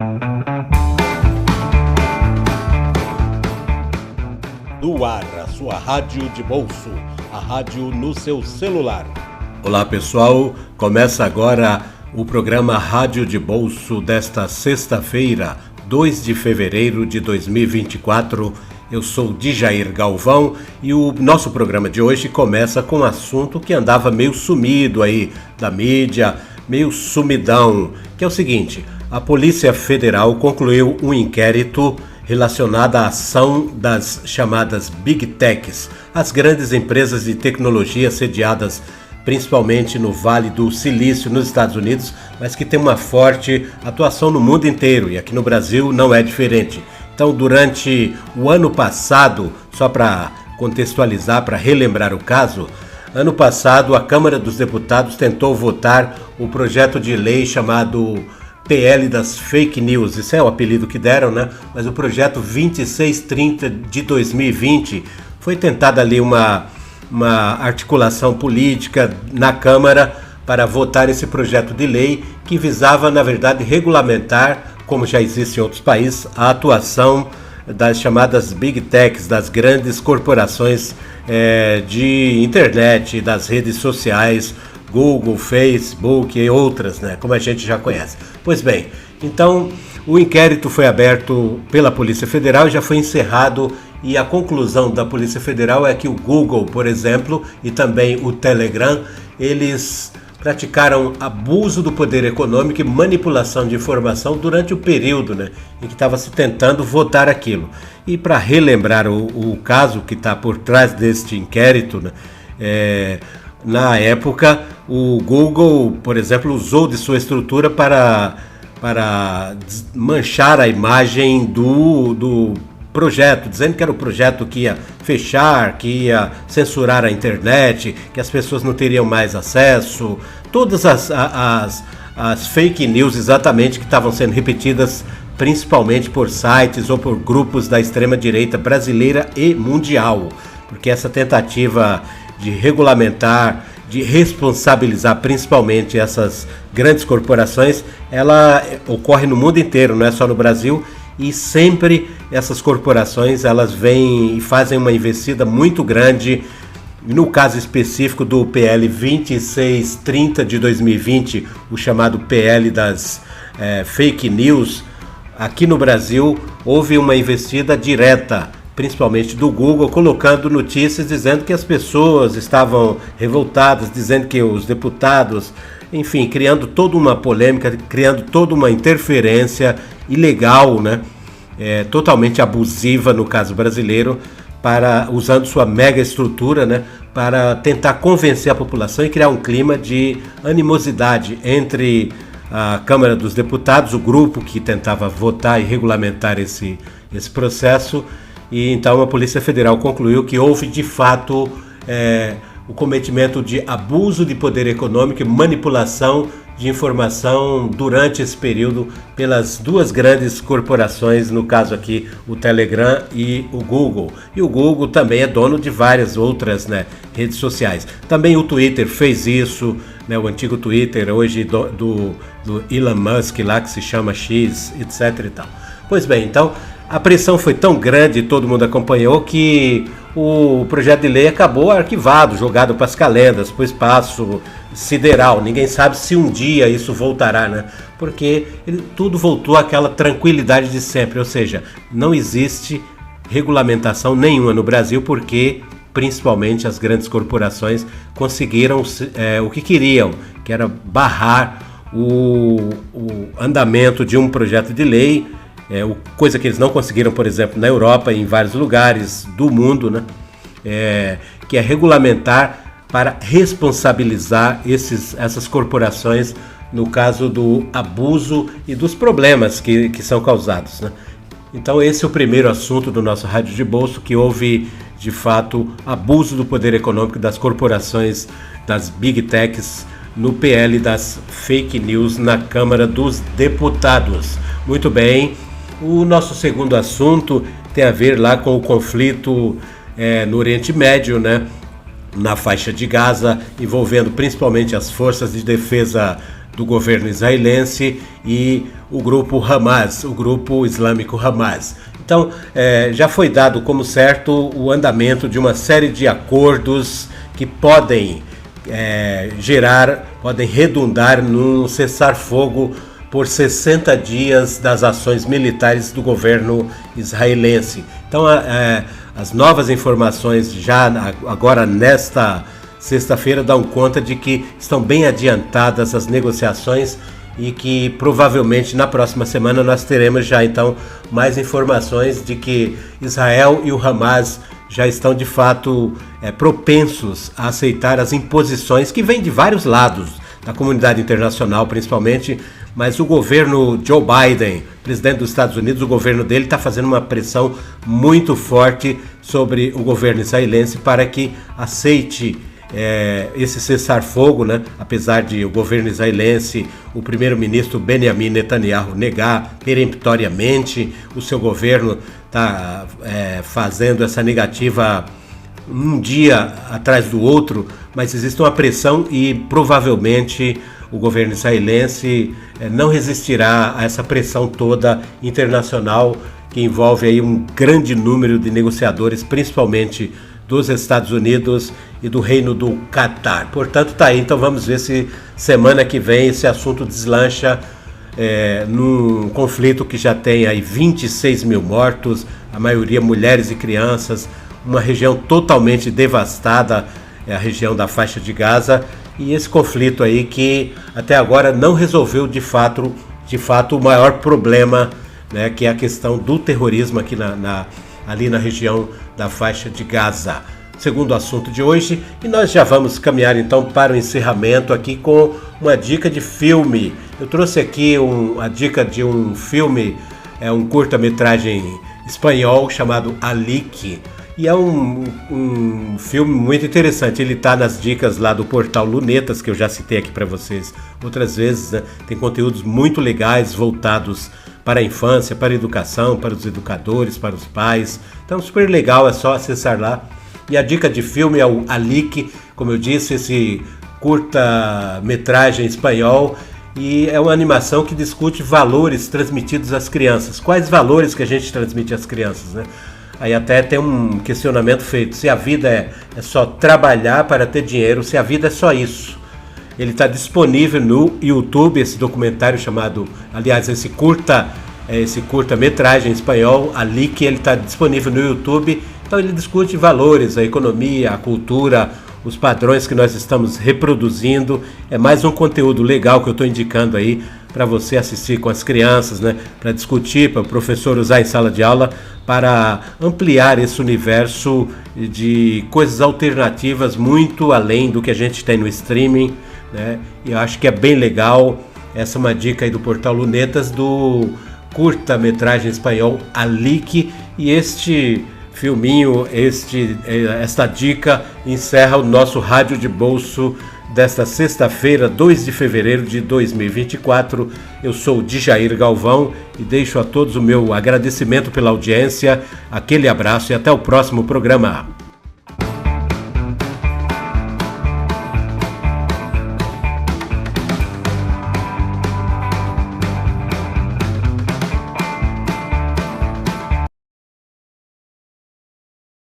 No ar, a sua rádio de bolso, a rádio no seu celular. Olá pessoal, começa agora o programa Rádio de Bolso desta sexta-feira, 2 de fevereiro de 2024. Eu sou Djair Galvão e o nosso programa de hoje começa com um assunto que andava meio sumido aí da mídia, meio sumidão, que é o seguinte: a Polícia Federal concluiu um inquérito relacionado à ação das chamadas Big Techs, as grandes empresas de tecnologia sediadas principalmente no Vale do Silício, nos Estados Unidos, mas que tem uma forte atuação no mundo inteiro, e aqui no Brasil não é diferente. Então, durante o ano passado, só para contextualizar, para relembrar o caso, ano passado a Câmara dos Deputados tentou votar o projeto de lei chamado PL das Fake News, isso é o apelido que deram, né? Mas o projeto 2630 de 2020 foi tentada ali uma articulação política na Câmara para votar esse projeto de lei que visava, na verdade, regulamentar, como já existe em outros países, a atuação das chamadas Big Techs, das grandes corporações de internet, das redes sociais, Google, Facebook e outras, né, como a gente já conhece. Pois bem, então o inquérito foi aberto pela Polícia Federal e já foi encerrado, e a conclusão da Polícia Federal é que o Google, por exemplo, e também o Telegram, eles praticaram abuso do poder econômico e manipulação de informação durante o período, né, em que estava se tentando votar aquilo. E para relembrar o caso que está por trás deste inquérito, né, na época o Google, por exemplo, usou de sua estrutura para manchar a imagem do projeto, dizendo que era o projeto que ia fechar, que ia censurar a internet, que as pessoas não teriam mais acesso, todas as fake news exatamente que estavam sendo repetidas principalmente por sites ou por grupos da extrema-direita brasileira e mundial, porque essa tentativa de regulamentar, de responsabilizar principalmente essas grandes corporações, ela ocorre no mundo inteiro, não é só no Brasil, e sempre essas corporações elas vêm e fazem uma investida muito grande. No caso específico do PL 2630 de 2020, o chamado PL das fake news, aqui no Brasil houve uma investida direta, principalmente do Google, colocando notícias dizendo que as pessoas estavam revoltadas, dizendo que os deputados, enfim, criando toda uma polêmica, criando toda uma interferência ilegal, né? Totalmente abusiva no caso brasileiro, usando sua mega estrutura, né, para tentar convencer a população e criar um clima de animosidade entre a Câmara dos Deputados, o grupo que tentava votar e regulamentar esse processo. E então a Polícia Federal concluiu que houve de fato o cometimento de abuso de poder econômico e manipulação de informação durante esse período pelas duas grandes corporações, no caso aqui o Telegram e o Google. E o Google também é dono de várias outras, né, redes sociais. Também o Twitter fez isso, né, o antigo Twitter, hoje do Elon Musk lá, que se chama X, etc e tal. Pois bem, então a pressão foi tão grande, todo mundo acompanhou, que o projeto de lei acabou arquivado, jogado para as calendas, para o espaço sideral. Ninguém sabe se um dia isso voltará, né? Porque tudo voltou àquela tranquilidade de sempre, ou seja, não existe regulamentação nenhuma no Brasil, porque principalmente as grandes corporações conseguiram o que queriam, que era barrar o andamento de um projeto de lei, coisa que eles não conseguiram, por exemplo, na Europa e em vários lugares do mundo, né? Que é regulamentar para responsabilizar essas corporações no caso do abuso e dos problemas que são causados, né? Então esse é o primeiro assunto do nosso Rádio de Bolso, que houve de fato abuso do poder econômico das corporações, das Big Techs, no PL das Fake News na Câmara dos Deputados. Muito bem, o nosso segundo assunto tem a ver lá com o conflito no Oriente Médio, né? Na faixa de Gaza, envolvendo principalmente as forças de defesa do governo israelense e o grupo Hamas, o grupo islâmico Hamas. Então, já foi dado como certo o andamento de uma série de acordos que podem podem redundar num cessar-fogo por 60 dias das ações militares do governo israelense. Então, as novas informações já agora nesta sexta-feira dão conta de que estão bem adiantadas as negociações e que provavelmente na próxima semana nós teremos já então mais informações de que Israel e o Hamas já estão de fato propensos a aceitar as imposições que vêm de vários lados, da comunidade internacional principalmente, mas o governo Joe Biden, presidente dos Estados Unidos, o governo dele está fazendo uma pressão muito forte sobre o governo israelense para que aceite esse cessar-fogo, né? Apesar de o governo israelense, o primeiro-ministro Benjamin Netanyahu negar peremptoriamente, o seu governo está fazendo essa negativa um dia atrás do outro, mas existe uma pressão e provavelmente o governo israelense não resistirá a essa pressão toda internacional que envolve aí um grande número de negociadores, principalmente dos Estados Unidos e do Reino do Catar. Portanto, tá aí. Então vamos ver se semana que vem esse assunto deslancha num conflito que já tem aí 26 mil mortos, a maioria mulheres e crianças, uma região totalmente devastada, a região da faixa de Gaza, e esse conflito aí que até agora não resolveu de fato o maior problema, né, que é a questão do terrorismo aqui ali na região da faixa de Gaza. Segundo assunto de hoje, e nós já vamos caminhar então para o encerramento aqui com uma dica de filme. Eu trouxe aqui a dica de um filme, um curta-metragem espanhol chamado Alique, e é um filme muito interessante. Ele está nas dicas lá do portal Lunetas, que eu já citei aqui para vocês outras vezes, né? Tem conteúdos muito legais voltados para a infância, para a educação, para os educadores, para os pais. Então, super legal, é só acessar lá. E a dica de filme é o Alique, como eu disse, esse curta-metragem espanhol, e é uma animação que discute valores transmitidos às crianças. Quais valores que a gente transmite às crianças, né? Aí até tem um questionamento feito, se a vida é só trabalhar para ter dinheiro, se a vida é só isso. Ele está disponível no YouTube, esse documentário chamado, aliás, esse curta-metragem espanhol, Alique, ele está disponível no YouTube. Então ele discute valores, a economia, a cultura, os padrões que nós estamos reproduzindo. É mais um conteúdo legal que eu estou indicando aí para você assistir com as crianças, né? Para discutir, para o professor usar em sala de aula, para ampliar esse universo de coisas alternativas muito além do que a gente tem no streaming, né? E eu acho que é bem legal. Essa é uma dica aí do portal Lunetas, do curta-metragem espanhol Alique, e este filminho, esta dica encerra o nosso Rádio de Bolso desta sexta-feira, 2 de fevereiro de 2024. Eu sou o Djair Galvão e deixo a todos o meu agradecimento pela audiência, aquele abraço e até o próximo programa.